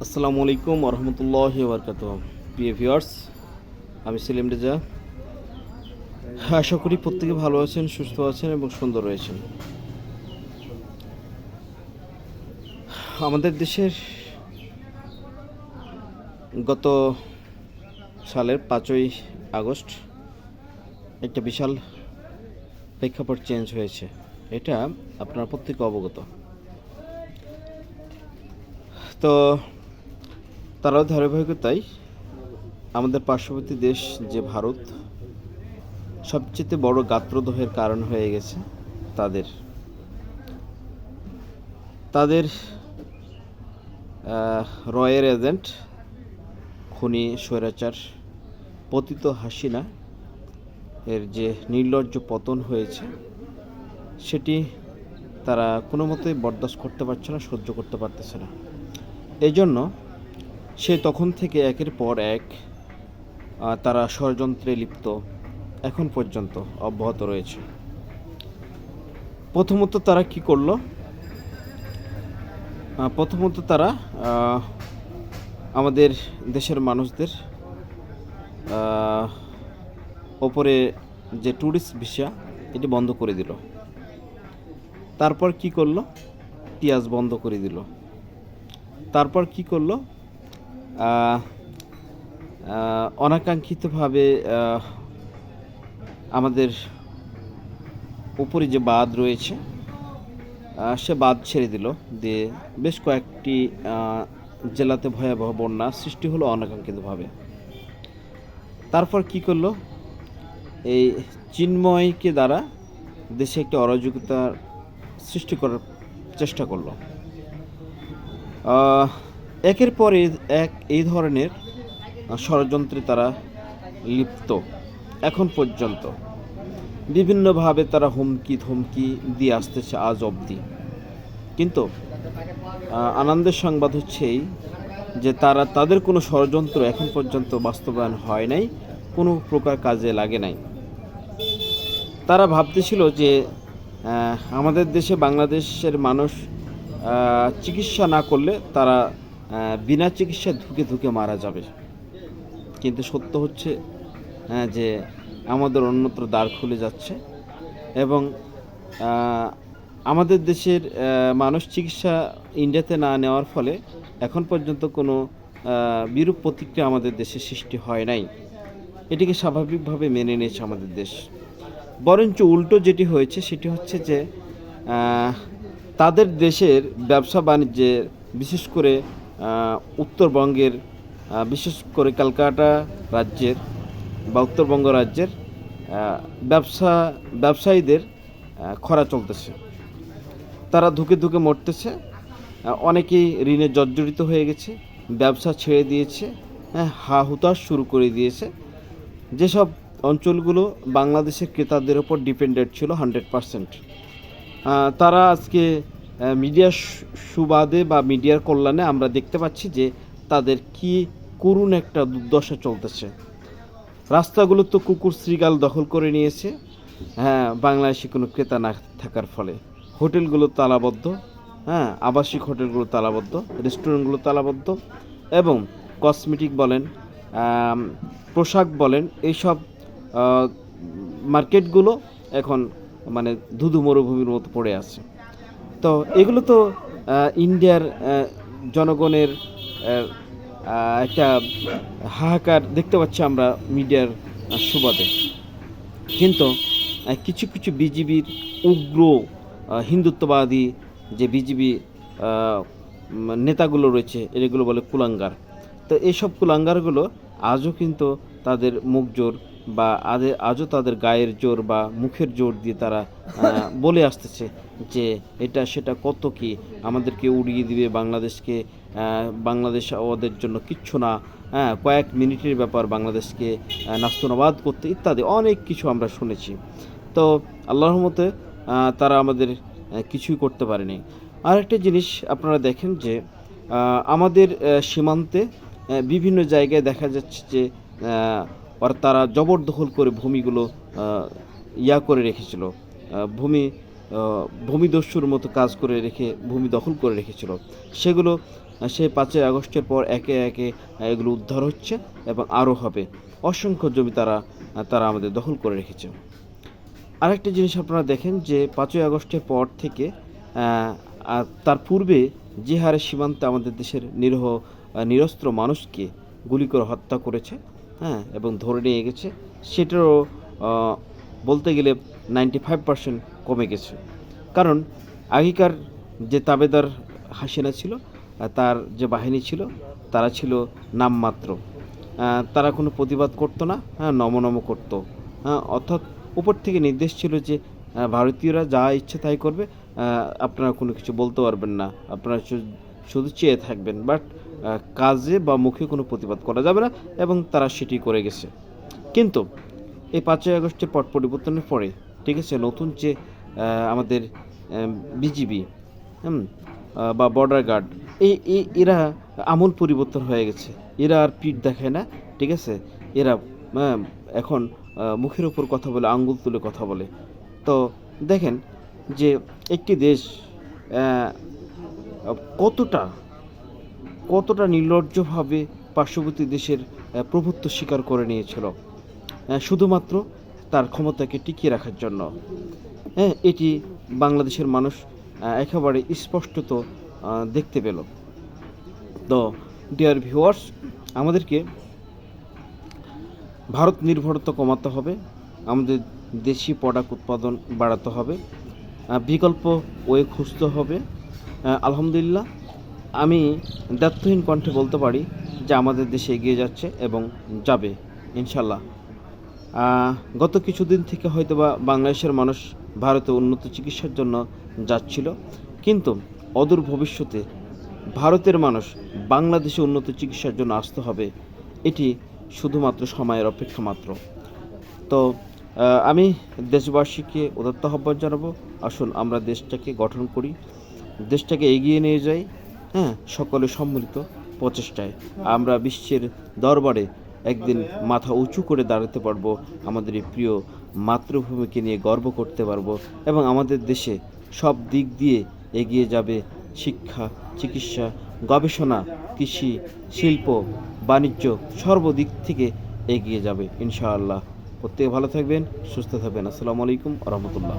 আসসালামু আলাইকুম রহমতুল্লাহি ওবরকাতুহু। প্রিয় ভিউয়ার্স, আমি সেলিম রেজা। আশা করি প্রত্যেকে ভালো আছেন, সুস্থ আছেন এবং সুন্দর রয়েছেন। আমাদের দেশের গত সালের 5ই আগস্ট একটা বিশাল প্রেক্ষাপট চেঞ্জ হয়েছে, এটা আপনারা প্রত্যেকে অবগত। তো তারাও ধারাবাহিকতায় আমাদের পার্শ্ববর্তী দেশ যে ভারত, সবচেয়ে বড় গাত্রদাহের কারণ হয়ে গেছে তাদের তাদের রয়ের এজেন্ট, খুনি, স্বৈরাচার, পতিত হাসিনা এর যে নির্লজ্জ পতন হয়েছে, সেটি তারা কোনো মতেই বরদাস্ত করতে পারছে না, সহ্য করতে পারতেছে না। এই জন্য সে তখন থেকে একের পর এক তারা ষড়যন্ত্রে লিপ্ত এখন পর্যন্ত অব্যাহত রয়েছে। প্রথমত তারা কি করলো? প্রথমত তারা আমাদের দেশের মানুষদের ওপরে যে ট্যুরিস্ট ভিসা, এটি বন্ধ করে দিল। তারপর কি করলো? পেঁয়াজ বন্ধ করে দিল। তারপর কি করলো? অনাকাঙ্ক্ষিতভাবে আমাদের উপরে যে বাঁধ রয়েছে, সে বাঁধ ছেড়ে দিল, দিয়ে বেশ কয়েকটি জেলাতে ভয়াবহ বন্যা সৃষ্টি হলো অনাকাঙ্ক্ষিতভাবে। তারপর কি করলো? এই চিন্ময়কে দ্বারা দেশে একটি অরাজকতার সৃষ্টি করার চেষ্টা করলো। একের পর এক এই ধরনের ষড়যন্ত্রে তারা লিপ্ত এখন পর্যন্ত। বিভিন্নভাবে তারা হুমকি ধমকি দিয়ে আসতেছে আজ অবধি। কিন্তু আনন্দের সংবাদ হচ্ছে এই যে তাদের কোনো ষড়যন্ত্র এখন পর্যন্ত বাস্তবায়ন হয় নাই, কোনো প্রকার কাজে লাগে নাই। তারা ভাবতেছিল যে আমাদের দেশে, বাংলাদেশের মানুষ চিকিৎসা না করলে তারা বিনা চিকিৎসায় ধুকে ধুকে মারা যাবে। কিন্তু সত্য হচ্ছে যে আমাদের অন্যত্র দ্বার খুলে যাচ্ছে এবং আমাদের দেশের মানুষ চিকিৎসা ইন্ডিয়াতে না নেওয়ার ফলে এখন পর্যন্ত কোনো বিরূপ প্রতিক্রিয়া আমাদের দেশে সৃষ্টি হয় নাই। এটিকে স্বাভাবিকভাবে মেনে নিয়েছে আমাদের দেশ। বরঞ্চ উল্টো যেটি হয়েছে সেটি হচ্ছে যে তাদের দেশের ব্যবসা বাণিজ্যের, বিশেষ করে উত্তরবঙ্গের, বিশেষ করে ক্যালকাটা রাজ্যের বা উত্তরবঙ্গ রাজ্যের ব্যবসায়ীদের খরা চলতেছে। তারা ধুকে ধুকে মরতেছে। অনেকেই ঋণে জর্জরিত হয়ে গেছে, ব্যবসা ছেড়ে দিয়েছে, হা হুতাশ শুরু করে দিয়েছে। যেসব অঞ্চলগুলো বাংলাদেশের ক্রেতাদের ওপর ডিপেন্ডেন্ট ছিল 100%, তারা আজকে মিডিয়ার সুবাদে বা মিডিয়ার কল্যাণে আমরা দেখতে পাচ্ছি যে তাদের কি করুণ একটা দুর্দশা চলতেছে। রাস্তাগুলো তো কুকুর শ্রীগাল দখল করে নিয়েছে, বাংলাদেশে কোনো ক্রেতা না থাকার ফলে। হোটেলগুলো তালাবদ্ধ, আবাসিক হোটেলগুলো তালাবদ্ধ, রেস্টুরেন্টগুলো তালাবদ্ধ, এবং কসমেটিক বলেন, পোশাক বলেন, এইসব মার্কেটগুলো এখন মানে ধুধু মরুভূমির মতো পড়ে আছে। তো এগুলো তো ইন্ডিয়ার জনগণের একটা হাহাকার দেখতে পাচ্ছি আমরা মিডিয়ার সুবাদে। কিন্তু কিছু কিছু বিজিবির উগ্র হিন্দুত্ববাদী যে বিজিবি নেতাগুলো রয়েছে, এগুলো বলে কুলাঙ্গার। তো এইসব কুলাঙ্গারগুলো আজও কিন্তু তাদের মুখ জোর বা আজও তাদের গায়ের জোর বা মুখের জোর দিয়ে তারা বলে আসতেছে যে এটা সেটা কত কি আমাদেরকে উড়িয়ে দিবে, বাংলাদেশ ওদের জন্য কিচ্ছু না, কয়েক মিনিটের ব্যাপার বাংলাদেশকে নাস্তানাবাদ করতে, ইত্যাদি অনেক কিছু আমরা শুনেছি। তো আল্লাহর রহমতে তারা আমাদের কিছুই করতে পারেনি। আর একটা জিনিস আপনারা দেখেন যে আমাদের সীমান্তে বিভিন্ন জায়গায় দেখা যাচ্ছে যে তারা জবরদখল করে ভূমিগুলো করে রেখেছিল, ভূমিদস্যুর মতো কাজ করে রেখে ভূমি দখল করে রেখেছিল। সেগুলো সেই 5ই আগস্টের পর একে একে এগুলো উদ্ধার হচ্ছে এবং আরও হবে। অসংখ্য জমি তারা আমাদের দখল করে রেখেছে। আরেকটা জিনিস আপনারা দেখেন যে 5ই আগস্টের পর থেকে তার পূর্বে যে হারে সীমান্তে আমাদের দেশের নিরস্ত্র মানুষকে গুলি করে হত্যা করেছে, হ্যাঁ, এবং ধরে নিয়ে গেছে, সেটারও বলতে গেলে 95% কমে গেছে। কারণ আগেকার যে তাবেদার হাসিনা ছিল, তার যে বাহিনী ছিল, তারা ছিল নামমাত্র। তারা কোনো প্রতিবাদ করতো না, হ্যাঁ, নম করতো, হ্যাঁ, অর্থাৎ উপর থেকে নির্দেশ ছিল যে ভারতীয়রা যা ইচ্ছে তাই করবে, আপনারা কোনো কিছু বলতে পারবেন না, আপনারা শুধু চেয়ে থাকবেন, বাট কাজে বা মুখে কোনো প্রতিবাদ করা যাবে না, এবং তারা সেটি করে গেছে। কিন্তু এই 5ই আগস্টের পট পরিবর্তনের পরে, ঠিক আছে, নতুন যে আমাদের বিজিবি বা বর্ডার গার্ড, এরা আমূল পরিবর্তন হয়ে গেছে। এরা আর পিঠ দেখায় না, ঠিক আছে, এরা এখন মুখের উপর কথা বলে, আঙ্গুল তুলে কথা বলে। তো দেখেন যে একটি দেশ কতটা নির্লজ্জভাবে পার্শ্ববর্তী দেশের প্রভুত্ব স্বীকার করে নিয়েছিল, শুধুমাত্র তার ক্ষমতাকে টিকিয়ে রাখার জন্য। হ্যাঁ, এটি বাংলাদেশের মানুষ একেবারে স্পষ্টত দেখতে পেল। তো ডিয়ার ভিউয়ার্স, আমাদেরকে ভারত নির্ভরতা কমাতে হবে, আমাদের দেশি প্রোডাক্ট উৎপাদন বাড়াতে হবে, বিকল্প ওয়ে খুঁজতে হবে। আলহামদুলিল্লাহ, আমি দায়িত্বহীন কণ্ঠে বলতে পারি যে আমাদের দেশে এগিয়ে যাচ্ছে এবং যাবে ইনশাল্লাহ। গত কিছুদিন থেকে হয়তোবা বাংলাদেশের মানুষ ভারতে উন্নত চিকিৎসার জন্য যাচ্ছিল, কিন্তু অদূর ভবিষ্যতে ভারতের মানুষ বাংলাদেশে উন্নত চিকিৎসার জন্য আসতে হবে। এটি শুধুমাত্র সময়ের অপেক্ষা মাত্র। তো আমি দেশবাসীকে উদাত্ত আহ্বান জানাবো, আসুন আমরা দেশটাকে গঠন করি, দেশটাকে এগিয়ে নিয়ে যাই, হ্যাঁ, সকলে সম্মিলিত প্রচেষ্টায় আমরা বিশ্বের দরবারে একদিন মাথা উঁচু করে দাঁড়াতে পারবো, আমাদের এই প্রিয় মাতৃভূমিকে নিয়ে গর্ব করতে পারবো, এবং আমাদের দেশে সব দিক দিয়ে এগিয়ে যাবে। শিক্ষা, চিকিৎসা, গবেষণা, কৃষি, শিল্প, বাণিজ্য, সর্বদিক থেকে এগিয়ে যাবে ইনশাআল্লাহ। প্রত্যেকে ভালো থাকবেন, সুস্থ থাকবেন। আসসালামু আলাইকুম ওয়া রাহমাতুল্লাহ।